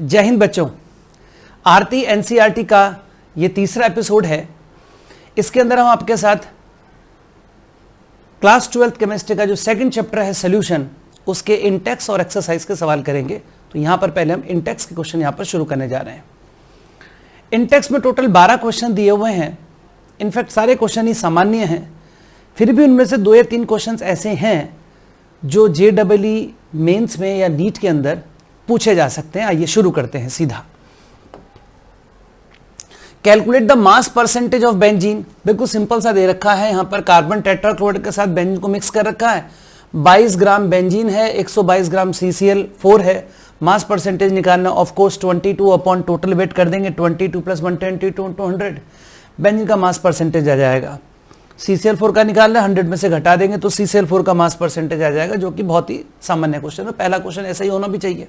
जय हिंद बच्चों। आरती एनसीईआरटी का ये तीसरा एपिसोड है। इसके अंदर हम आपके साथ क्लास 12th केमिस्ट्री का जो सेकंड चैप्टर है सॉल्यूशन, उसके इंटेक्स और एक्सरसाइज के सवाल करेंगे। तो यहां पर पहले हम इंटेक्स के क्वेश्चन यहां पर शुरू करने जा रहे हैं। इंटेक्स में टोटल 12 क्वेश्चन दिए हुए हैं। इनफैक्ट सारे क्वेश्चन ही सामान्य हैं, फिर भी उनमें से 2 या 3 क्वेश्चन ऐसे हैं जो JEE मेंस में या नीट के अंदर पूछे जा सकते हैं। आइए शुरू करते हैं सीधा। Calculate the mass percentage of benzene. बिल्कुल सिंपल सा दे रखा है, यहां पर कार्बन टेट्राक्लोराइड के साथ बेंजीन को मिक्स कर रखा है। 22 ग्राम बेंजीन है, 122 ग्राम CCl4 है। मास परसेंटेज निकालना, of course 22 upon total weight कर देंगे, 22 प्लस 122 into 100 बेंजीन का मास परसेंटेज आ जाएगा। CCl4 का निकालना, 100 में से घटा देंगे तो CCl4 का मास परसेंटेज आ जाएगा, जो कि बहुत ही सामान्य क्वेश्चन है। पहला क्वेश्चन ऐसा ही होना भी चाहिए।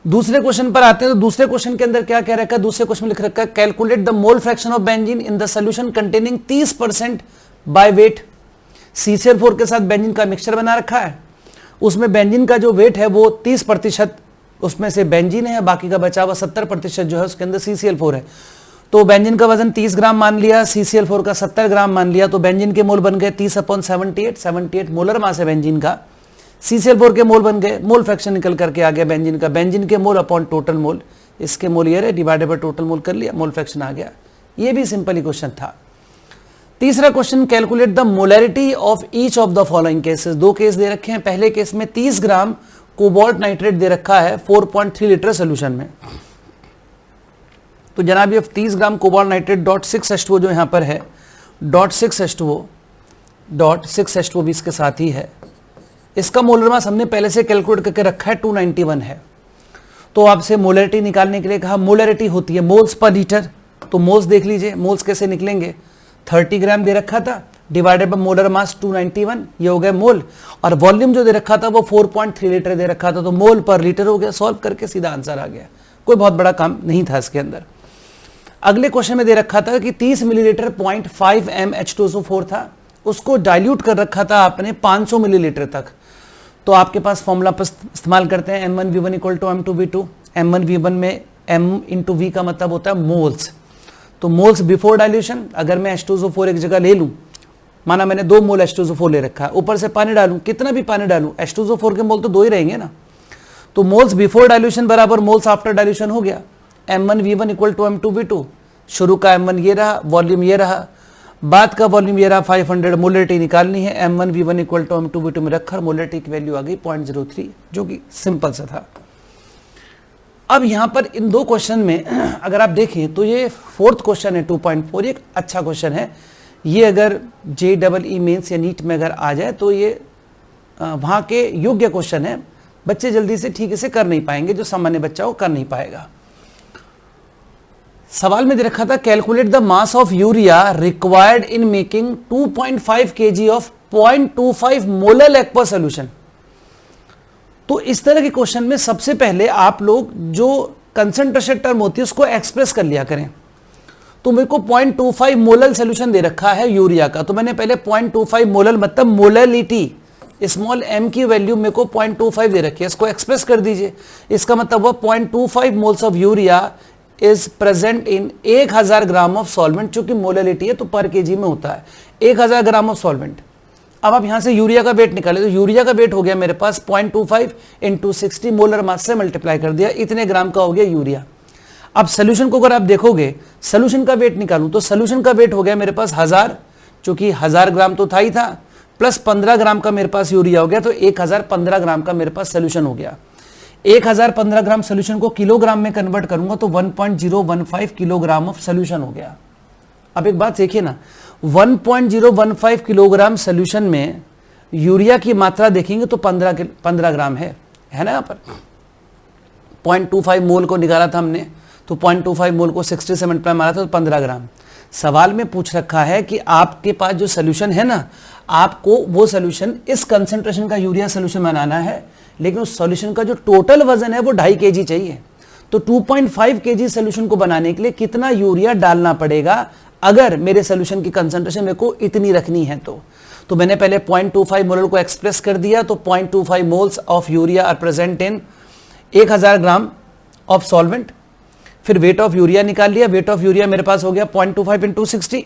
दूसरे क्वेश्चन पर आते हैं तो दूसरे क्वेश्चन के अंदर क्या कह रखा है? दूसरे क्वेश्चन में लिख रखा है calculate the mole fraction of benzene in the solution containing 30% by weight. CCl4 के साथ बेंजीन का मिक्सचर बना रखा है, उसमें बेंजीन का जो वेट है वो 30% उसमें से बेंजीन है, बाकी का बचा हुआ 70% जो है उसके अंदर CCl4 है। तो बेंजीन का वजन 30 ग्राम मान लिया, CCl4 का 70 ग्राम मान लिया, तो बेंजीन के मोल बन गए 30/78 मोलर मास है बेंजीन का। CCl4 के मोल बन गए, मोल फ्रैक्शन निकल करके आ गया बेंजीन का, बेंजीन के मोल अपॉन टोटल मोल, इसके मोल ये रहे डिवाइडेड बाय टोटल मोल कर लिया, मोल फ्रैक्शन आ गया। ये भी सिंपल ही क्वेश्चन था। तीसरा question calculate the molarity of each of the following cases. 2 case दे रखे हैं। पहले केस में 30 ग्राम कोबाल्ट नाइट्रेट दे रखा है 4.3 लीटर सोल्यूशन में। तो जनाब ये 30 ग्राम कोबाल्ट नाइट्रेट .6H2O जो यहां पर है, .6H2O भी इसके साथ ही है। इसका मोलर मास हमने पहले से कैलकुलेट करके रखा है, 291 है। तो आपसे मोलैरिटी निकालने के लिए कहा, मोलैरिटी होती है मोल्स पर लीटर। तो मोल्स देख लीजिए, मोल्स कैसे निकलेंगे? 30 ग्राम दे रखा था डिवाइडेड बाय मोलर मास 291, ये हो गया मोल। और वॉल्यूम जो दे रखा था वो 4.3 लीटर दे रखा था, तो मोल पर लीटर हो गया। सॉल्व करके सीधा आंसर आ गया, कोई बहुत बड़ा काम नहीं था इसके अंदर। अगले क्वेश्चन में दे रखा था कि 30 मिलीलीटर 0.5 m H2SO4 था, उसको डाइल्यूट कर रखा था आपने 500 मिलीलीटर तक। तो आपके पास फॉर्मूला पर इस्तेमाल करते हैं M1V1 = M2V2। M1V1 में M × V का मतलब होता है मोल्स। तो मोल्स बिफोर डाइल्यूशन, अगर मैं H2SO4 एक जगह ले लूं, माना मैंने 2 मोल H2SO4 ले रखा है, ऊपर से पानी डालूं, कितना भी पानी डालूं, H2SO4 के मोल तो 2 ही रहेंगे ना। तो मोल्स बिफोर डाइल्यूशन बराबर मोल्स आफ्टर डाइल्यूशन हो गया। M1V1 = M2V2। शुरू का M1 ये रहा, वॉल्यूम ये रहा, बाद का वॉल्यूम ये रहा 500। मोलैरिटी निकालनी है, M1V1 = M2V2 में रखकर मोलैरिटी की वैल्यू आ गई 0.03, जो कि सिंपल सा था। अब यहां पर इन 2 क्वेश्चन में अगर आप देखें तो ये 4th क्वेश्चन है 2.4, ये एक अच्छा क्वेश्चन है। ये अगर JEE मेंस या नीट में अगर आ जाए तो ये वहां के योग्य क्वेश्चन है। बच्चे जल्दी से ठीक से कर नहीं पाएंगे, जो सामान्य बच्चा वो कर नहीं पाएगा। सवाल में दे रखा था calculate the mass of urea required in making 2.5 kg of 0.25 molar लैक पर सोल्यूशन। तो इस तरह के क्वेश्चन में सबसे पहले आप लोग जो कंसंट्रेशन टर्म होती है उसको एक्सप्रेस कर लिया करें। तो मेरे को 0.25 मोलर सोल्यूशन दे रखा है यूरिया का, तो मैंने पहले 0.25 मोलर मतलब मोलैरिटी, स्मॉल m की वैल्यू मेरे को 0.25 दे रखी है, इसको एक्सप्रेस कर दीजिए। इसका मतलब वो 0.25 moles of urea is present in 1000 gram of solvent, चूंकि मोलैरिटी है तो पर केजी में होता है 1000 ग्राम ऑफ सॉल्वेंट। अब आप यहां से यूरिया का वेट निकाले, तो यूरिया का वेट हो गया मेरे पास 0.25 × 60 मोलर मास से मल्टीप्लाई कर दिया, इतने ग्राम का हो गया यूरिया। अब सोल्यूशन को अगर आप देखोगे, सोल्यूशन का वेट निकालूं तो सोल्यूशन का वेट हो गया मेरे पास 1000, चूंकि 1000 ग्राम तो था ही था, प्लस 15 ग्राम का मेरे पास यूरिया हो गया, तो 1015 ग्राम का मेरे पास सोल्यूशन हो गया। 1015 ग्राम सोल्यूशन को किलोग्राम में कन्वर्ट करूंगा तो 1.015 किलोग्राम ऑफ सोल्यूशन हो गया। अब एक बात देखिए ना, 1.015 किलोग्राम सोल्यूशन में यूरिया की मात्रा देखेंगे तो 15 ग्राम है ना। यहाँ पर 0.25 मोल को निकाला था हमने, तो 0.25 मोल को 60 से मल्टीप्लाई मारा था तो 15 ग्राम। सवाल में पूछ रखा है कि आपके पास जो सोल्यूशन है ना, आपको वो सोल्यूशन इस कंसंट्रेशन का यूरिया सोल्यूशन बनाना है, लेकिन उस सॉल्यूशन का जो टोटल वजन है वो 2.5 kg चाहिए। तो 2.5 kg सॉल्यूशन को बनाने के लिए कितना यूरिया डालना पड़ेगा अगर मेरे सॉल्यूशन की कंसंट्रेशन मेरे को इतनी रखनी है? तो मैंने पहले 0.25 मोलर को एक्सप्रेस कर दिया, तो 0.25 moles of urea are present in 1000 gram of solvent, फिर वेट ऑफ यूरिया निकाल लिया, वेट ऑफ यूरिया मेरे पास हो गया 0.25 इंटू 60,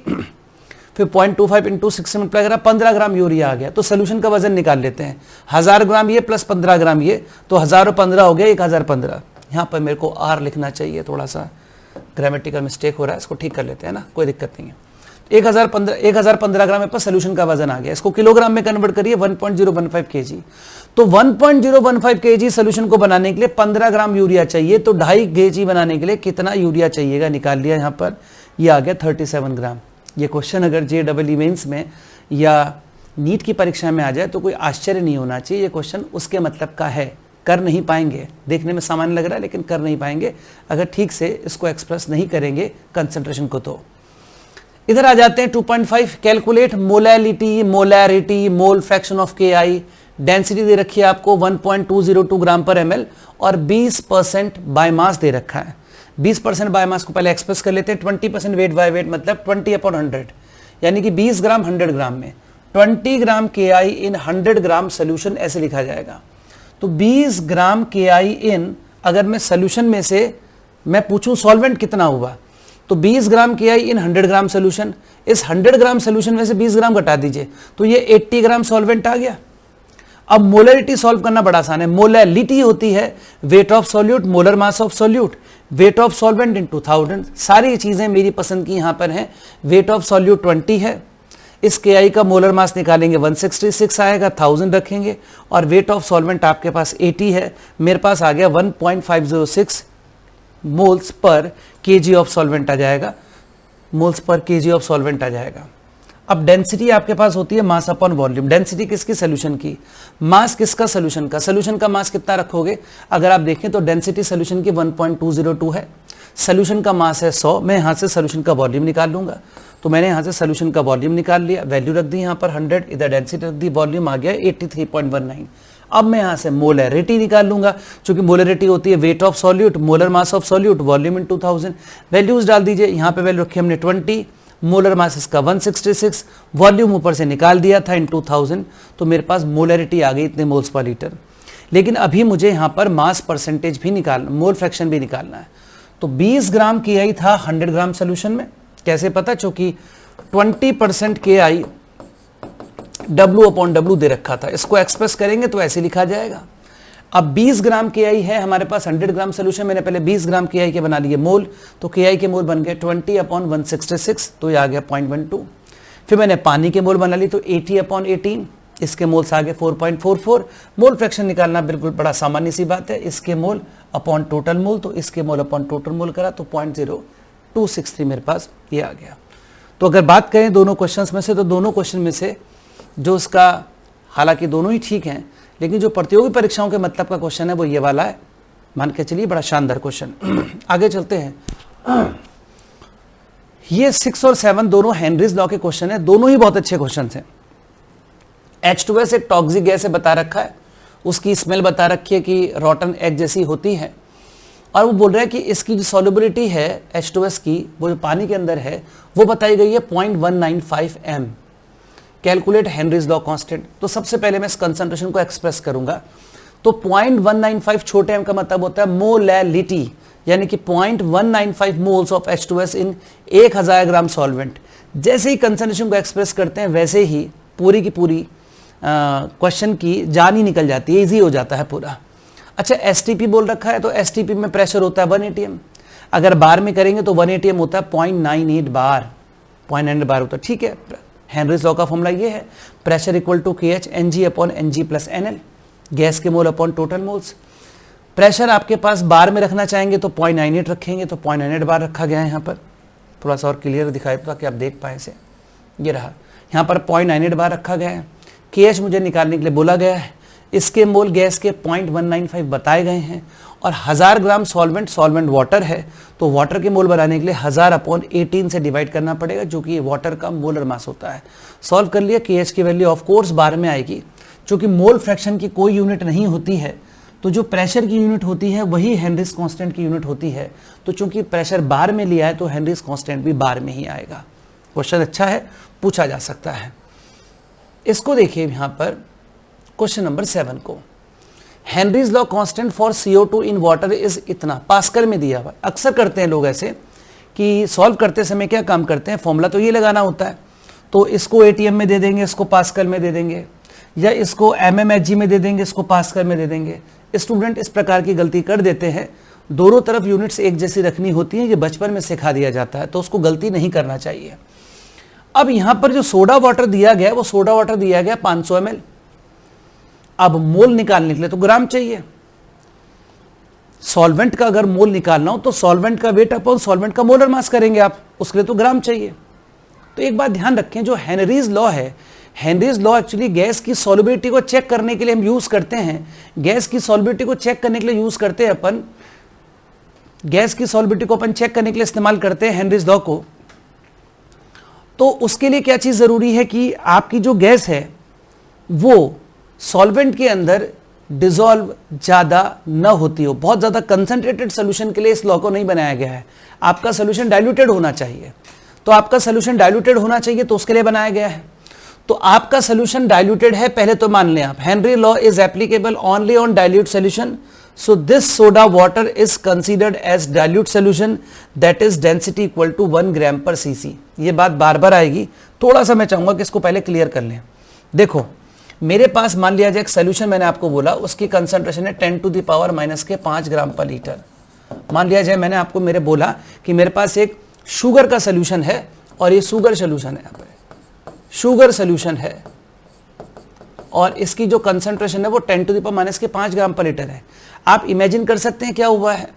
फिर 0.25 इंटू 60 मल्टीप्लाई करा 15 ग्राम यूरिया आ गया। तो सोल्यूशन का वजन निकाल लेते हैं, 1000 ग्राम ये प्लस 15 ग्राम ये, तो 1000 और 15 हो गया 1015। यहाँ पर मेरे को आर लिखना चाहिए, थोड़ा सा ग्रामेटिकल मिस्टेक हो रहा है, इसको ठीक कर लेते हैं ना, कोई दिक्कत नहीं है। 1015 ग्राम पर सोल्यूशन का वजन आ गया, इसको किलोग्राम में कन्वर्ट करिए 1.015 kg। तो 1.015 kg सोल्यूशन को बनाने के लिए 15 ग्राम यूरिया चाहिए, तो 2.5 kg बनाने के लिए कितना यूरिया चाहिएगा, निकाल लिया यहाँ पर, ये आ गया 37 ग्राम। ये क्वेश्चन अगर JEE मेंस में या नीट की परीक्षा में आ जाए तो कोई आश्चर्य नहीं होना चाहिए, ये क्वेश्चन उसके मतलब का है। कर नहीं पाएंगे, देखने में सामान्य लग रहा है लेकिन कर नहीं पाएंगे अगर ठीक से इसको एक्सप्रेस नहीं करेंगे कंसंट्रेशन को। तो इधर आ जाते हैं 2.5, calculate molarity mole fraction of KI। Density दे रखी है आपको 1.202 ग्राम पर ml और 20% बाय मास दे रखा है। 20% बाय मास को पहले एक्सप्रेस कर लेते हैं, 20% वेट बाय वेट मतलब 20/100, यानी कि 20 ग्राम 100 ग्राम में 20 ग्राम KI इन 100 ग्राम सोल्यूशन, ऐसे लिखा जाएगा। तो 20 ग्राम KI इन, अगर मैं सोल्यूशन में से मैं पूछूं सॉल्वेंट कितना हुआ, तो 20 ग्राम KI इन 100 ग्राम सोल्यूशन, इस 100 ग्राम सोल्यूशन में से 20 ग्राम घटा दीजिए तो ये 80 ग्राम सॉल्वेंट आ गया। अब मोलरिटी सॉल्व करना बड़ा आसान है। मोलैलिटी होती है weight of solute molar mass of solute, weight of solvent in 2000। सारी चीजें मेरी पसंद की यहां पर हैं। वेट ऑफ सॉल्यूट 20 है, इस KI का मोलर मास निकालेंगे 166 आएगा, 1000 रखेंगे, और वेट ऑफ सॉल्वेंट आपके पास 80 है, मेरे पास आ गया 1.506 moles per kg of solvent आ जाएगा, moles per kg of solvent आ जाएगा। अब डेंसिटी आपके पास होती है मास अपॉन वॉल्यूम। डेंसिटी किसकी, सोल्यूशन की, मास किसका, सोल्यूशन का। सोल्यूशन का मास कितना रखोगे, अगर आप देखें तो डेंसिटी सोल्यूशन की 1.202 है, सोल्यूशन का मास है 100, मैं यहाँ से सोल्यूशन का वॉल्यूम निकाल लूंगा। तो मैंने यहाँ से सोल्यूशन का वॉल्यूम निकाल लिया, वैल्यू रख दी यहाँ पर 100, इधर डेंसिटी रख दी, वॉल्यूम आ गया 83.19। अब मैं यहाँ से मोलैरिटी निकाल लूंगा, क्योंकि मोलैरिटी होती है weight of solute molar mass of solute volume in 2000। Values डाल दीजिए, यहाँ पे वैल्यू रखी हमने 20, मोलर मास इसका 166, वॉल्यूम ऊपर से निकाल दिया था इन 2000, तो मेरे पास मोलैरिटी आ गई इतने मोल्स पर लीटर। लेकिन अभी मुझे यहाँ पर मास परसेंटेज भी निकालना, मोल फ्रैक्शन भी निकालना है। तो 20 ग्राम KI था 100 ग्राम सोल्यूशन में, कैसे पता, चूंकि 20% KI W/W दे रखा था, इसको एक्सप्रेस करेंगे तो ऐसे लिखा जाएगा। अब 20 ग्राम KI है हमारे पास 100 ग्राम सोल्यूशन, मैंने पहले 20 ग्राम KI के बना लिए मोल, तो KI के मोल बन गए 20/166, तो ये आ गया 0.12। फिर मैंने पानी के मोल बना ली, तो 80/18, इसके मोल्स आ गए 4.44। मोल फ्रैक्शन निकालना बिल्कुल बड़ा सामान्य सी बात है, इसके मोल अपॉन टोटल मोल, तो इसके मोल अपॉन टोटल मोल करा तो 0.0263 मेरे पास ये आ गया। तो अगर बात करें दोनों क्वेश्चंस में से, तो दोनों क्वेश्चन में से जो उसका, हालांकि दोनों ही ठीक हैं, लेकिन जो प्रतियोगी परीक्षाओं के मतलब का क्वेश्चन है वो ये वाला है, मान के चलिए बड़ा शानदार क्वेश्चन। आगे चलते हैं। ये 6 और 7 दोनों हेनरीज लॉ के क्वेश्चन है, दोनों ही बहुत अच्छे क्वेश्चन हैं। H2S एक टॉक्सिक गैस है बता रखा है, उसकी स्मेल बता रखी है कि रॉटन एग जैसी होती है, और वो बोल रहा है कि इसकी जो सॉल्युबिलिटी है H2S की, वो जो पानी के अंदर है वो बताई गई है 0.195 m। Calculate Henry's law constant. तो सबसे पहले मैं इस कंसंट्रेशन को एक्सप्रेस करूंगा, तो 0.195 छोटे m का मतलब होता है मोलैलिटी, यानी कि 0.195 moles of H2S in 1000 gram solvent. जैसे ही कंसंट्रेशन को एक्सप्रेस करते हैं वैसे ही पूरी की पूरी क्वेश्चन की जान ही निकल जाती है, इजी हो जाता है पूरा। अच्छा, STP बोल रखा है, तो STP में प्रेशर होता है 1 atm, अगर बार में करेंगे तो 1 atm होता है 0.98 बार, 0.98 बार होता है, ठीक है। हेनरीज लॉ का फॉर्मूला ये है, pressure equal to KH Ng/Ng + NL, gas के mole upon total moles. Pressure आपके पास बार में रखना चाहेंगे तो 0.98 रखेंगे, तो 0.98 बार रखा गया है। यहाँ पर थोड़ा सा और क्लियर दिखाई ताकि आप देख पाए इसे, ये रहा, यहाँ पर 0.98 बार रखा गया है। KH मुझे निकालने के लिए बोला गया है, इसके मोल गैस के 0.195 बताए गए हैं, और 1000 ग्राम सॉल्वेंट वाटर है, तो वाटर के मोल बनाने के लिए 1000/18 से डिवाइड करना पड़ेगा, जो कि वाटर का मोलर मास होता है। सॉल्व कर लिया, KH की वैल्यू ऑफ कोर्स बार में आएगी, चूंकि मोल फ्रैक्शन की कोई यूनिट नहीं होती है, तो जो प्रेशर की यूनिट होती है वही हेनरीज कांस्टेंट की यूनिट होती है, तो चूंकि प्रेशर बार में लिया है तो हेनरीज कांस्टेंट भी बार में ही आएगा। क्वेश्चन अच्छा है, पूछा जा सकता है। इसको देखिए यहाँ पर क्वेश्चन नंबर 7 को, Henry's law constant for CO2 in water is इतना, पास्कल में दिया हुआ। अक्सर करते हैं लोग ऐसे कि सॉल्व करते समय क्या काम करते हैं, फॉर्मूला तो ये लगाना होता है, तो इसको ATM में दे देंगे, इसको पास्कल में दे देंगे, या इसको MMHg में दे देंगे, इसको पास्कल में दे देंगे। स्टूडेंट इस प्रकार की गलती कर देते हैं। दोनों तरफ यूनिट्स एक जैसी रखनी होती हैं, ये बचपन में सिखा दिया जाता है, तो उसको गलती नहीं करना चाहिए। अब यहां पर जो सोडा वाटर दिया गया, वो सोडा वाटर दिया गया 500 ml। अब मोल निकालने के लिए तो ग्राम चाहिए। सॉल्वेंट का अगर मोल निकालना हो तो सॉल्वेंट का वेट अपॉन सॉल्वेंट का मोलर मास करेंगे आप, उसके लिए तो ग्राम चाहिए। तो एक बात ध्यान रखें, जो हेनरीज लॉ है, हेनरीज लॉ एक्चुअली गैस की सॉल्युबिलिटी को चेक करने के लिए हम यूज करते हैं। गैस की सॉल्युबिलिटी को चेक करने के लिए यूज करते हैं अपन, गैस की सॉल्युबिलिटी को अपन चेक करने के लिए इस्तेमाल करते हैं हेनरीज लॉ को। तो उसके लिए क्या चीज जरूरी है कि आपकी जो गैस है वो सॉल्वेंट के अंदर डिसॉल्व ज्यादा न होती हो। बहुत ज्यादा कंसंट्रेटेड सोल्यूशन के लिए इस लॉ को नहीं बनाया गया है। आपका सोल्यूशन डाइल्यूटेड होना चाहिए, तो आपका सोल्यूशन डाइल्यूटेड होना चाहिए, तो उसके लिए बनाया गया है। तो आपका सोल्यूशन डाइल्यूटेड है, पहले तो मान लें आप। Henry law is applicable only on dilute solution, so this soda water is considered as dilute solution that is density equal to 1 gram per cc। ये बात बार बार आएगी, थोड़ा सा मैं चाहूंगा कि इसको पहले क्लियर कर लें। देखो मेरे पास मान लिया जाए एक सोल्यूशन, मैंने आपको बोला उसकी कंसंट्रेशन है 10⁻⁻5 ग्राम पर लीटर। मान लिया जाए मैंने आपको मेरे बोला कि मेरे पास एक शुगर का सोल्यूशन है और ये शुगर सोल्यूशन है, शुगर सोल्यूशन है और इसकी जो कंसंट्रेशन है वो 10⁻⁻5 ग्राम पर लीटर है। आप इमेजिन कर सकते हैं क्या हुआ है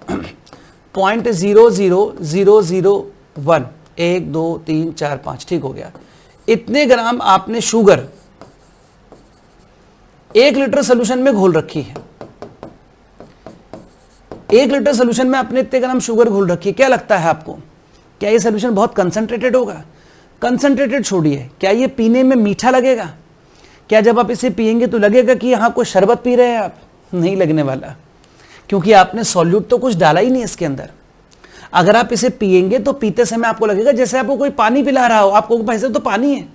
0.00001, 1 2 3 4 5, ठीक हो गया। इतने ग्राम आपने शुगर 1 लीटर सोल्यूशन में घोल रखी है। 1 लीटर सोल्यूशन में आपने इतने ग्राम शुगर घोल रखी है। क्या लगता है आपको, क्या ये सोल्यूशन बहुत कंसंट्रेटेड होगा? कंसंट्रेटेड छोड़िए, क्या ये पीने में मीठा लगेगा? क्या जब आप इसे पिएंगे तो लगेगा कि यहां कोई शरबत पी रहे हैं आप? नहीं लगने वाला, क्योंकि आपने सॉल्यूट तो कुछ डाला ही नहीं इसके अंदर। अगर आप इसे पिएंगे तो पीते समय आपको लगेगा जैसे आपको कोई पानी पिला रहा हो, आपको पैसे तो पानी है।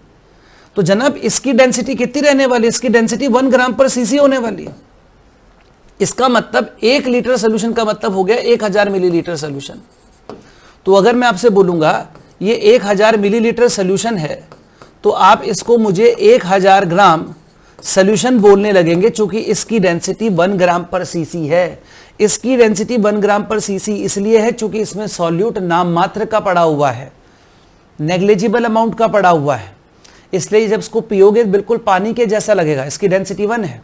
तो जनाब इसकी डेंसिटी कितनी रहने वाली है? इसकी डेंसिटी 1 ग्राम पर सीसी होने वाली है। इसका मतलब 1 लीटर सोल्यूशन का मतलब हो गया 1000 मिलीलीटर सोल्यूशन। तो अगर मैं आपसे बोलूंगा ये 1000 मिलीलीटर सोल्यूशन है, तो आप इसको मुझे 1000 ग्राम सोल्यूशन बोलने लगेंगे, चूंकि इसकी डेंसिटी 1 ग्राम पर सीसी है। इसकी डेंसिटी 1 ग्राम पर सीसी इसलिए है चूंकि इसमें सॉल्यूट नाम मात्र का पड़ा हुआ है, नेग्लिजिबल अमाउंट का पड़ा हुआ है, इसलिए जब इसको पियोगे बिल्कुल पानी के जैसा लगेगा। इसकी डेंसिटी 1 है,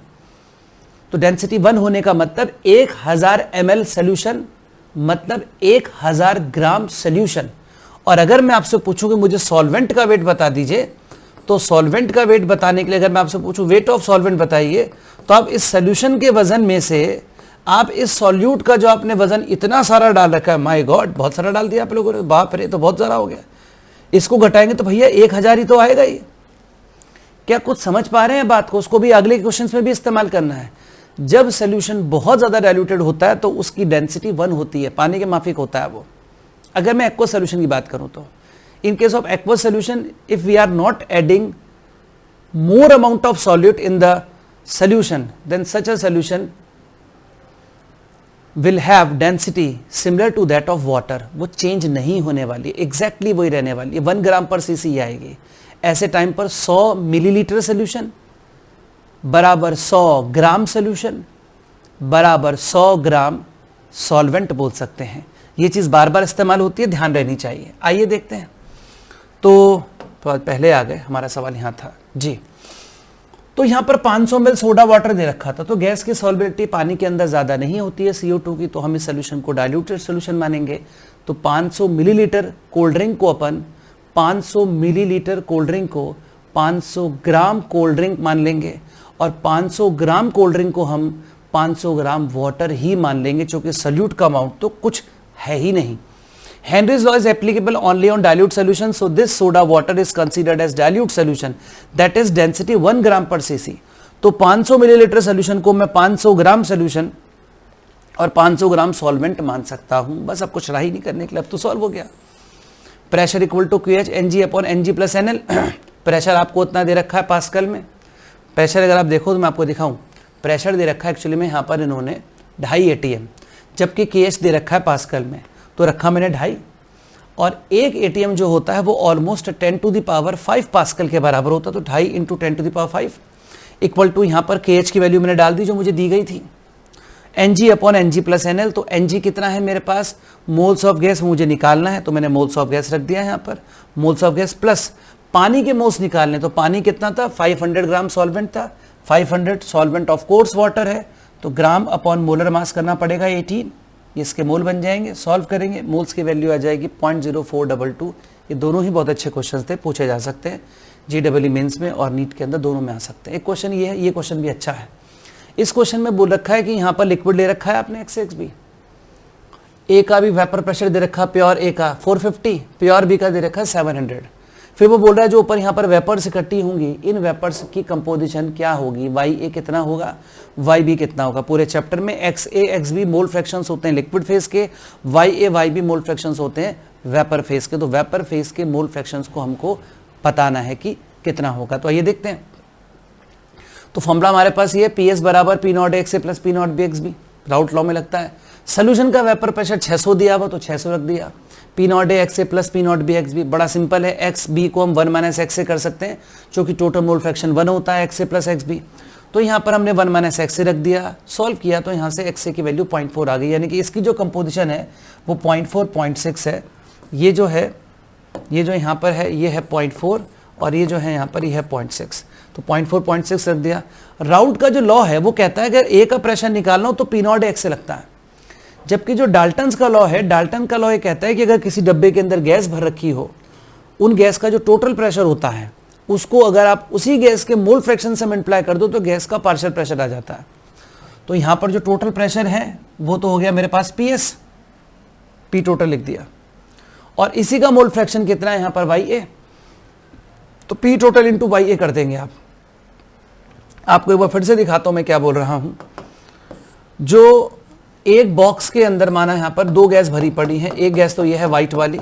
तो डेंसिटी 1 होने का मतलब 1000 ml सोल्यूशन, मतलब 1000 ग्राम सोल्यूशन। और अगर मैं आपसे पूछूं कि मुझे सॉल्वेंट का वेट बता दीजिए, तो सॉल्वेंट का वेट बताने के लिए अगर मैं आपसे पूछूं वेट ऑफ सॉल्वेंट बताइए, तो आप इस सोल्यूशन के वजन में से आप इस सॉल्यूट का जो आपने वजन इतना सारा डाल रखा है, माय गॉड बहुत सारा डाल दिया आप लोगों ने, बाप रे तो बहुत सारा हो गया, इसको घटाएंगे तो भैया 1000 ही तो आएगा ही। क्या कुछ समझ पा रहे हैं बात को? उसको भी अगले क्वेश्चंस में भी इस्तेमाल करना है। जब सोल्यूशन बहुत ज्यादा डाइल्यूटेड होता है तो उसकी डेंसिटी 1 होती है, पानी के माफिक होता है वो। अगर मैं एक्वस सोल्यूशन की बात करूं तो in case of aqueous solution, if we are not adding more amount of solute in the solution, then such a solution will have density similar to that of water। वो change नहीं होने वाली, exactly वही रहने वाली है, 1 ग्राम पर CC आएगी। ऐसे टाइम पर 100 मिलीलीटर सोल्यूशन बराबर 100 ग्राम सोल्यूशन बराबर 100 ग्राम सॉल्वेंट बोल सकते हैं। ये चीज बार बार इस्तेमाल होती है, ध्यान रहनी चाहिए। आइए देखते हैं। तो पहले आ गए, हमारा सवाल यहां था जी। तो यहां पर 500 ml सोडा वाटर दे रखा था, तो गैस की सॉल्युबिलिटी पानी के अंदर ज्यादा नहीं होती है CO2 की, तो हम इस सोल्यूशन को डाइल्यूटेड सोल्यूशन मानेंगे। तो 500 मिलीलीटर कोल्ड ड्रिंक को अपन 500 मिलीलीटर कोल्ड ड्रिंक को 500 ग्राम कोल्ड ड्रिंक मान लेंगे, और 500 ग्राम कोल्ड ड्रिंक को हम 500 ग्राम वाटर ही मान लेंगे, क्योंकि सोल्यूट का अमाउंट तो कुछ है ही नहीं। Henry's law is applicable only on dilute solution, so this soda water is considered as dilute solution that is density 1 gram per cc। तो 500 मिलीलीटर सोल्यूशन को मैं 500 ग्राम सोल्यूशन और 500 ग्राम सॉल्वेंट मान सकता हूं। बस अब कुछ राही नहीं करने के लिए, अब तो सॉल्व हो गया। Pressure equal to QH Ng upon Ng plus NL। Pressure आपको उतना दे रखा है पास्कल में। प्रेशर अगर आप देखो तो मैं आपको दिखाऊं, प्रेशर दे रखा है एक्चुअली में यहाँ पर इन्होंने 2.5 ATM, जबकि KH दे रखा है पास्कल में, तो रखा मैंने 2.5, और एक ATM जो होता है वो ऑलमोस्ट 10⁵ पास्कल के बराबर होता है, तो 2.5 × 10⁵ इक्वल टू यहाँ पर KH की वैल्यू मैंने डाल दी जो मुझे दी गई थी, Ng/Ng+NL। तो Ng कितना है मेरे पास, मोल्स ऑफ गैस मुझे निकालना है, तो मैंने मोल्स ऑफ गैस रख दिया है यहाँ पर, मोल्स ऑफ गैस प्लस पानी के मोल्स निकालने, तो पानी कितना था, 500 ग्राम सॉल्वेंट था, 500 सॉल्वेंट ऑफ कोर्स वाटर है, तो ग्राम अपॉन मोलर मास करना पड़ेगा 18, इसके मोल बन जाएंगे, सॉल्व करेंगे, मोल्स की वैल्यू आ जाएगी 0.0422। ये दोनों ही बहुत अच्छे क्वेश्चन थे, पूछे जा सकते हैं JEE मेंस में और नीट के अंदर दोनों में आ सकते हैं। एक क्वेश्चन ये है, ये क्वेश्चन भी अच्छा है। इस क्वेश्चन में बोल रखा है कि यहाँ पर लिक्विड ले रखा है आपने XAXB, ए का भी वेपर प्रेशर दे रखा, प्योर ए का 450, प्योर बी का दे रखा है 700। फिर वो बोल रहा है जो ऊपर यहाँ पर वेपर्स इकट्ठी होंगी, इन वेपर्स की कंपोजिशन क्या होगी, YA कितना होगा, YB कितना होगा। पूरे चैप्टर में XA XB मोल फ्रैक्शंस होते हैं लिक्विड फेज के, YA YB मोल फ्रैक्शंस होते हैं वेपर फेज के, तो वेपर फेज के मोल फ्रैक्शंस को हमको बताना है कि कितना होगा। तो आइए देखते हैं। तो फॉर्मूला हमारे पास ये PS = P0XA + P0BXB, राउट लॉ में लगता है। सोल्यूशन का वेपर प्रेशर 600 दिया हुआ, तो 600 रख दिया। P0XA + P0BXB बड़ा सिंपल है, XB को हम 1 - XA कर सकते हैं, क्योंकि टोटल मोल फ्रैक्शन 1 होता है XA + XB। तो यहाँ पर हमने 1 - XA रख दिया, सॉल्व किया तो यहाँ से XA की वैल्यू 0.4 आ गई, यानी कि इसकी जो कंपोजिशन है वो 0.4 0.6 है। ये जो है, ये जो यहाँ पर है ये है 0.4, और ये जो है यहाँ पर ये है 0.6, तो 0.4 0.6 रख दिया। राउट का जो लॉ है वो कहता है अगर ए का प्रेशर निकालना हो तो P0XA लगता है, जबकि जो डाल्टन्स का लॉ है, डाल्टन का लॉ ये कहता है कि अगर किसी डब्बे के अंदर गैस भर रखी हो, उन गैस का जो टोटल प्रेशर होता है उसको अगर आप उसी गैस के मोल फ्रैक्शन से मल्टीप्लाई कर दो तो गैस का पार्शियल प्रेशर आ जाता है। तो यहाँ पर जो टोटल प्रेशर है वो तो हो गया मेरे पास PS, P टोटल लिख दिया, और इसी का मोल फ्रैक्शन कितना है यहाँ पर YA, तो P टोटल इंटू YA कर देंगे आप। आपको एक बार फिर से दिखाता हूं मैं क्या बोल रहा हूं। जो एक बॉक्स के अंदर माना यहाँ पर 2 गैस भरी पड़ी है, एक गैस तो ये है व्हाइट वाली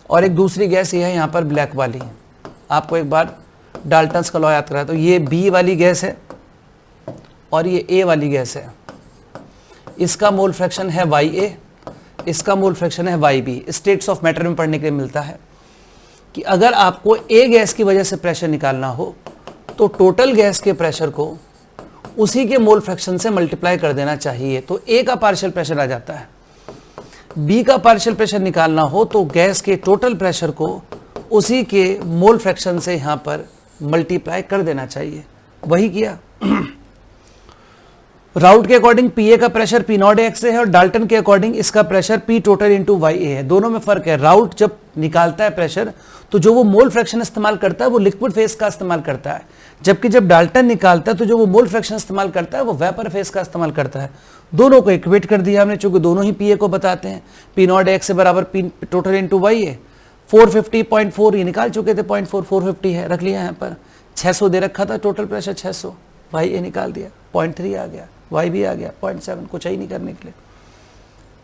और एक दूसरी गैस ये है यहाँ पर ब्लैक वाली। आपको एक बार डाल्टन्स का लॉ याद करा, तो ये B वाली गैस है और ये A वाली गैस है, इसका मोल फ्रैक्शन है YA, इसका मोल फ्रैक्शन है YB। स्टेट्स ऑफ मैटर में पढ़ने के लिए मिलता है कि अगर आपको A गैस की वजह से प्रेशर निकालना हो तो टोटल गैस के प्रेशर को उसी के मोल फ्रैक्शन से मल्टीप्लाई कर देना चाहिए, तो A का पार्शियल प्रेशर आ जाता है। B का पार्शियल प्रेशर निकालना हो तो गैस के टोटल प्रेशर को उसी के मोल फ्रैक्शन से यहाँ पर मल्टीप्लाई कर देना चाहिए, वही किया। राउट के अकॉर्डिंग PA का प्रेशर P0XA है और डाल्टन के अकॉर्डिंग इसका pressure P total into YA है। दोनों में फर्क है, राउट जब निकालता है प्रेशर तो जो वो मोल फ्रैक्शन इस्तेमाल करता है वो लिक्विड फेज का इस्तेमाल करता है, जबकि जब डाल्टन निकालता है तो जो वो मोल फ्रैक्शन इस्तेमाल करता है वो वेपर फेज का इस्तेमाल करता है। दोनों को इक्वेट कर दिया हमने, चूंकि दोनों ही PA को बताते हैं। P0XA = P total into YA, 450.4 ये निकाल चुके थे, 450 है, रख लिया यहाँ पर। 600 दे रखा था टोटल प्रेशर 600, YA निकाल दिया, 0.3 आ गया, YB आ गया 0.7, कुछ ही नहीं करने के लिए।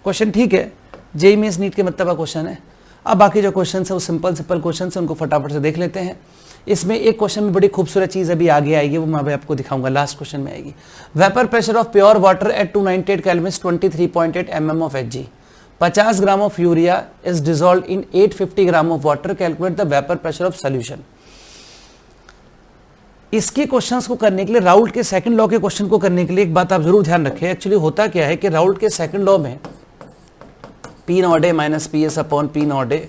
क्वेश्चन ठीक है, JEE मेंस नीट के मतलब का क्वेश्चन है। अब बाकी जो क्वेश्चन है वो सिंपल क्वेश्चन है, उनको फटाफट से देख लेते हैं। इसमें एक क्वेश्चन में बड़ी खूबसूरत चीज अभी आगे आएगी, वो मैं आपको दिखाऊंगा, लास्ट क्वेश्चन में आएगी। Vapour pressure of pure water at 298 kelvin 23.8 mm of Hg, 50 gram of urea is dissolved in 850 gram of water, calculate the vapour pressure of solution. इसके क्वेश्चंस को करने के लिए, राउल्ट के सेकंड लॉ के question को करने के लिए एक बात आप जरूर ध्यान रखें। एक्चुअली होता क्या है कि राउल्ट के सेकंड लॉ में P0A - PS/P0A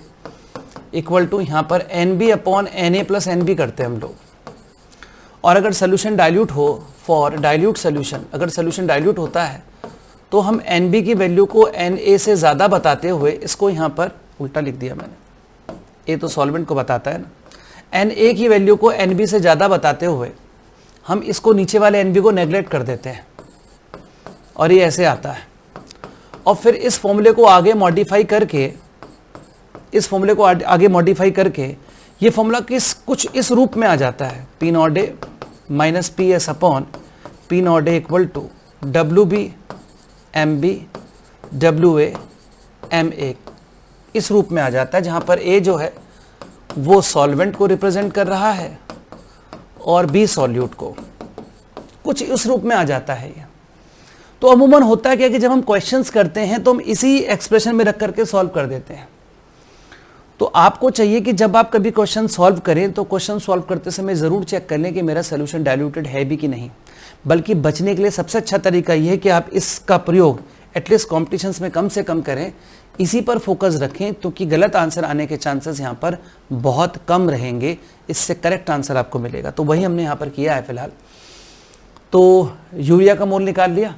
इक्वल टू यहाँ पर NB/NA + NB करते हैं हम लोग। और अगर सोल्यूशन डाइल्यूट हो, फॉर डाइल्यूट सोल्यूशन, अगर सोल्यूशन डाइल्यूट होता है तो हम NB की वैल्यू को NA से ज़्यादा बताते हुए, इसको यहाँ पर उल्टा लिख दिया मैंने, ए तो सॉल्वेंट को बताता है ना, NA की वैल्यू को NB से ज़्यादा बताते हुए हम इसको नीचे वाले NB को नेगलेक्ट कर देते हैं और ये ऐसे आता है। और फिर इस फॉर्मूले को आगे मॉडिफाई करके, ये फॉर्मूला कुछ इस रूप में आ जाता है, P0A - PS/P0A equal to WB MB WA MA, इस रूप में आ जाता है, जहां पर A जो है वो सॉल्वेंट को रिप्रेजेंट कर रहा है और B सॉल्यूट को। कुछ उस रूप में आ जाता है ये। तो अमूमन होता है क्या कि जब हम क्वेश्चंस करते हैं तो हम इसी एक्सप्रेशन में रख करके सॉल्व कर देते हैं। तो आपको चाहिए कि जब आप कभी क्वेश्चन सॉल्व करें तो क्वेश्चन सॉल्व करते समय जरूर चेक कर लें कि मेरा सोल्यूशन डाइल्यूटेड है भी कि नहीं। बल्कि बचने के लिए सबसे अच्छा तरीका यह है कि आप इसका प्रयोग एटलीस्ट कॉम्पिटिशन्स में कम से कम करें, इसी पर फोकस रखें, क्योंकि गलत आंसर आने के चांसेस यहाँ पर बहुत कम रहेंगे। इससे करेक्ट आंसर आपको मिलेगा। तो वही हमने यहाँ पर किया है फिलहाल। तो यूरिया का मोल निकाल लिया,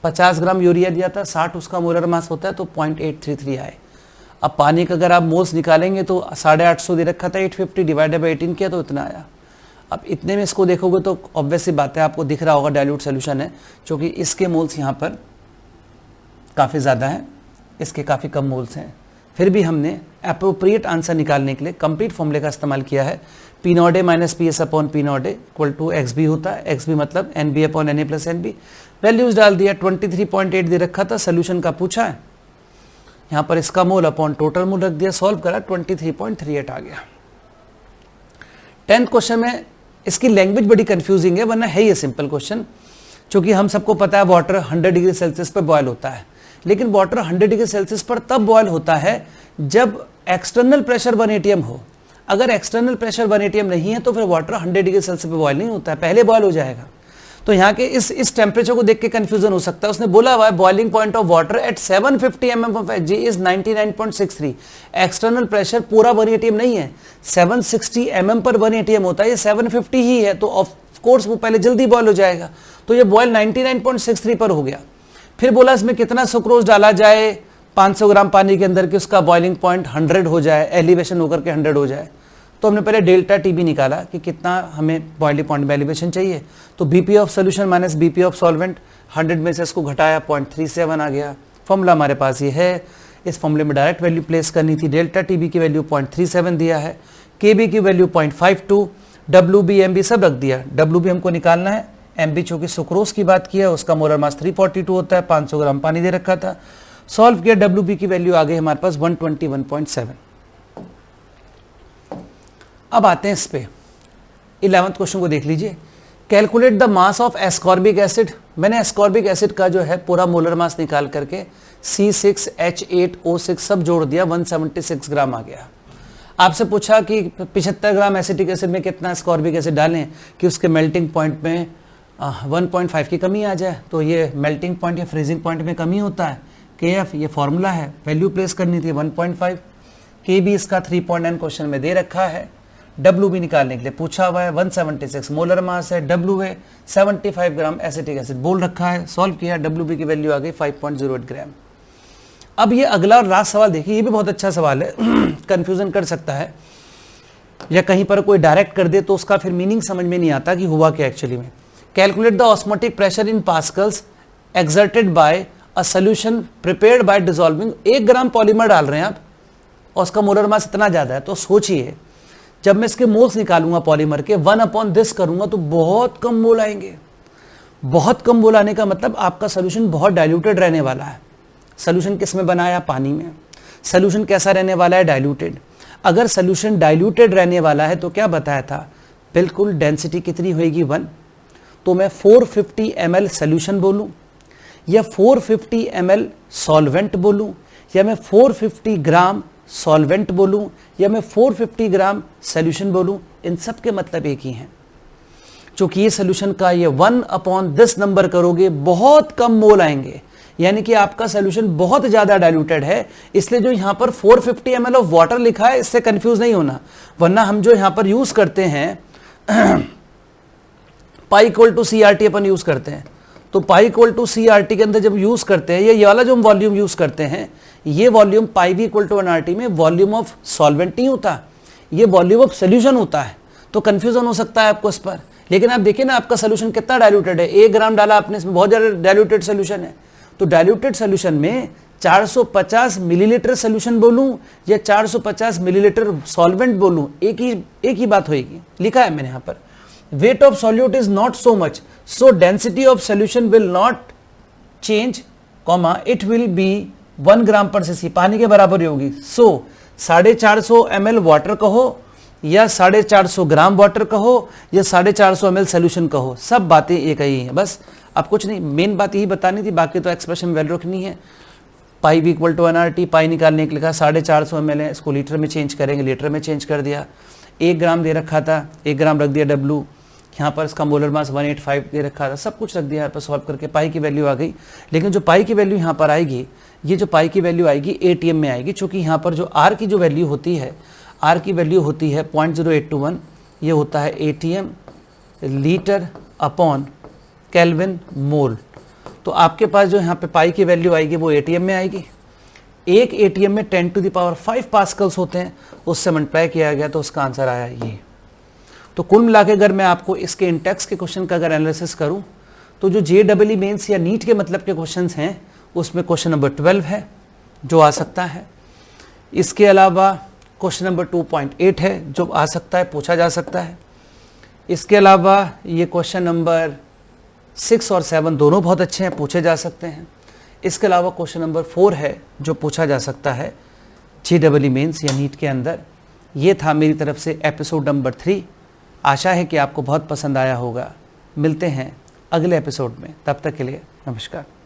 50 ग्राम यूरिया दिया था, 60 उसका मोलर मास होता है, तो 0.833 आए। अब पानी का अगर आप मोल्स निकालेंगे तो 850 दे रखा था, 850 डिवाइडेड बाई 18 किया तो इतना आया। अब इतने में इसको देखोगे तो ऑब्वियस सी बात है, आपको दिख रहा होगा डाइल्यूट सोल्यूशन है, क्योंकि इसके मोल्स यहाँ पर काफ़ी ज़्यादा हैं, इसके काफ़ी कम मोल्स हैं। फिर भी हमने अप्रोप्रिएट आंसर निकालने के लिए कंप्लीट फॉर्मूले का इस्तेमाल किया है। P naught A minus P S upon P naught A equal to X B होता है। एक्स बी मतलब N B upon N A plus N B. Values डाल दिया, 23.8 दे रखा था, सोल्यूशन का पूछा है, यहाँ पर इसका मोल अपॉन टोटल मोल रख दिया, सॉल्व करा, 23.38 आ गया। 10th क्वेश्चन में इसकी लैंग्वेज बड़ी कंफ्यूजिंग है, वरना है ये सिंपल क्वेश्चन। क्योंकि हम सबको पता है वाटर 100 डिग्री सेल्सियस पर बॉयल होता है, लेकिन वाटर 100 डिग्री सेल्सियस पर तब बॉयल होता है जब एक्सटर्नल प्रेशर 1 atm हो। अगर एक्सटर्नल प्रेशर 1 atm नहीं है तो फिर वाटर 100 डिग्री सेल्सियस पर बॉयल नहीं होता है, पहले बॉयल हो जाएगा। तो यहाँ के इस टेम्परेचर को देख के कंफ्यूजन हो सकता है। उसने बोला हुआ है boiling point of water at 750 mm of Hg is 99.63। External pressure पूरा 1 atm नहीं है, 760 mm पर 1 atm होता है, ये 750 ही है, तो ऑफ कोर्स वो पहले जल्दी बॉयल हो जाएगा। तो ये बॉयल 99.63 पर हो गया। फिर बोला इसमें कितना सुक्रोज डाला जाए 500 ग्राम पानी के अंदर कि उसका बॉइलिंग पॉइंट 100 हो जाए, एलिवेशन होकर के 100 हो जाए। तो हमने पहले डेल्टा टी बी निकाला कि कितना हमें बॉइलिंग पॉइंट में एलिवेशन चाहिए। तो BP of solution minus BP of solvent, 100 में से इसको घटाया, 0.37 आ गया। फॉर्मूला हमारे पास ये है, इस फॉर्मूले में डायरेक्ट वैल्यू प्लेस करनी थी। डेल्टा टी बी की वैल्यू 0.37 दिया है, के बी की value 0.52, W B M B सब रख दिया। डब्ल्यू बी हमको निकालना है, एम बी चूंकि सुक्रोज की बात किया, उसका मोलर मास 342 होता है, 500 ग्राम पानी दे रखा था। सॉल्व किया, डब्ल्यू बी की वैल्यू आ गई हमारे पास 121.7। अब आते हैं इस पे 11th क्वेश्चन को देख लीजिए। Calculate the mass of ascorbic acid. मैंने एस्कॉर्बिक एसिड का जो है पूरा मोलर मास निकाल करके C6H8O6 सब जोड़ दिया, 176 ग्राम आ गया। आपसे पूछा कि 75 ग्राम एसिटिक एसिड में कितना एस्कॉर्बिक एसिड डालें कि उसके मेल्टिंग पॉइंट में 1.5 की कमी आ जाए। तो ये मेल्टिंग पॉइंट या फ्रीजिंग पॉइंट में कमी होता है, KF ये फॉर्मूला है, वैल्यू प्लेस करनी थी 1.5। KB इसका 3.9 क्वेश्चन में दे रखा है। डब्ल्यू भी निकालने के लिए पूछा हुआ है, 176 मोलर मास है, डब्ल्यू है 75 ग्राम एसिटिक एसिड बोल रखा है। सॉल्व किया, डब्ल्यू बी की वैल्यू आ गई 5.08 ग्राम। अब ये अगला और लास्ट सवाल देखिए, ये भी बहुत अच्छा सवाल है, कंफ्यूजन कर सकता है या कहीं पर कोई डायरेक्ट कर दे तो उसका फिर मीनिंग समझ में नहीं आता कि हुआ क्या एक्चुअली में। Calculate the osmotic pressure in pascals exerted by a solution prepared by dissolving. 1 gram polymer डाल रहे हैं आप और उसका मोलर मास इतना ज़्यादा है, तो सोचिए जब मैं इसके मोल्स निकालूंगा पॉलीमर के 1/this करूंगा तो बहुत कम मोल आएंगे। बहुत कम मोल आने का मतलब आपका सोल्यूशन बहुत डाइल्यूटेड रहने वाला है। सोल्यूशन किस में बनाया? पानी में। सोल्यूशन कैसा रहने वाला है? डाइल्यूटेड। अगर सोल्यूशन डाइल्यूटेड रहने वाला है तो क्या बताया था, बिल्कुल डेंसिटी कितनी होगी 1। तो मैं 450 ml सोल्यूशन बोलूं या 450 ml सॉल्वेंट बोलूं या मैं 450 ग्राम सॉल्वेंट बोलूं या मैं 450 ग्राम सोल्यूशन बोलूं, इन सब के मतलब एक ही हैं। क्योंकि ये सोल्यूशन का ये 1/this नंबर करोगे बहुत कम मोल आएंगे, यानी कि आपका सोल्यूशन बहुत ज्यादा डाइल्यूटेड है। इसलिए जो यहां पर 450 ml ऑफ वाटर लिखा है इससे कंफ्यूज नहीं होना, वरना हम जो यहां पर यूज करते हैं पाई इक्वल टू CRT अपन यूज करते हैं। तो पाई इक्वल टू CRT के अंदर जब यूज करते हैं, ये वाला जो हम वॉल्यूम यूज करते हैं, ये volume pi V equal to 1RT में वॉल्यूम ऑफ सॉल्वेंट नहीं होता, ये वॉल्यूम ऑफ सोल्यूशन होता है। तो कंफ्यूजन हो सकता है आपको इस पर, लेकिन आप देखिए ना आपका सोल्यूशन कितना डाइल्यूटेड है। 1 ग्राम डाला आपने, इसमें बहुत ज्यादा डाइल्यूटेड सोल्यूशन है। तो डाइल्यूटेड सोल्यूशन में 450 मिलीलीटर सोल्यूशन बोलूं या 450 मिलीलीटर सॉल्वेंट बोलूं, एक ही बात होगी। लिखा है मैंने यहां पर, weight of solute is not so much, so density of solution will not change, comma it will be 1 ग्राम पर cc, पानी के बराबर ही होगी। सो 450 ml वाटर कहो या 450 ग्राम वाटर कहो या 450 ml सोल्यूशन कहो, सब बातें एक ही हैं। बस अब कुछ नहीं, मेन बात यही बतानी थी, बाकी तो एक्सप्रेशन वैल्यू रखनी है। पाई भी इक्वल टू nRT, पाई निकालने के लिए कहा 450 ml है, इसको लीटर में चेंज करेंगे, लीटर में चेंज कर दिया। 1 ग्राम दे रखा था, 1 ग्राम रख दिया W, यहाँ पर इसका मोलर मास 185 दे रखा था, सब कुछ रख दिया यहाँ पर सॉल्व करके, पाई की वैल्यू आ गई। लेकिन जो पाई की वैल्यू यहाँ पर आएगी, ये जो पाई की वैल्यू आएगी ATM में आएगी, चूँकि यहाँ पर जो R की जो वैल्यू होती है, R की वैल्यू होती है 0.0821, ये होता है ATM लीटर अपॉन केल्विन मोल। तो आपके पास जो यहाँ पे पाई की वैल्यू आएगी वो ATM में आएगी। एक ATM में 10⁵ पास्कल्स होते हैं, उससे मल्टीप्लाई किया गया तो उसका आंसर आया ये। तो कुल मिला के अगर मैं आपको इसके इंटेक्स के क्वेश्चन का अगर एनालिसिस करूं तो जो JEE मेंस या नीट के मतलब के क्वेश्चंस हैं उसमें क्वेश्चन नंबर 12 है जो आ सकता है। इसके अलावा क्वेश्चन नंबर 2.8 है जो आ सकता है, पूछा जा सकता है। इसके अलावा ये क्वेश्चन नंबर 6 और 7 दोनों बहुत अच्छे हैं, पूछे जा सकते हैं। इसके अलावा क्वेश्चन नंबर 4 है जो पूछा जा सकता है JEE मेंस या नीट के अंदर। ये था मेरी तरफ से एपिसोड नंबर 3। आशा है कि आपको बहुत पसंद आया होगा। मिलते हैं अगले एपिसोड में, तब तक के लिए नमस्कार।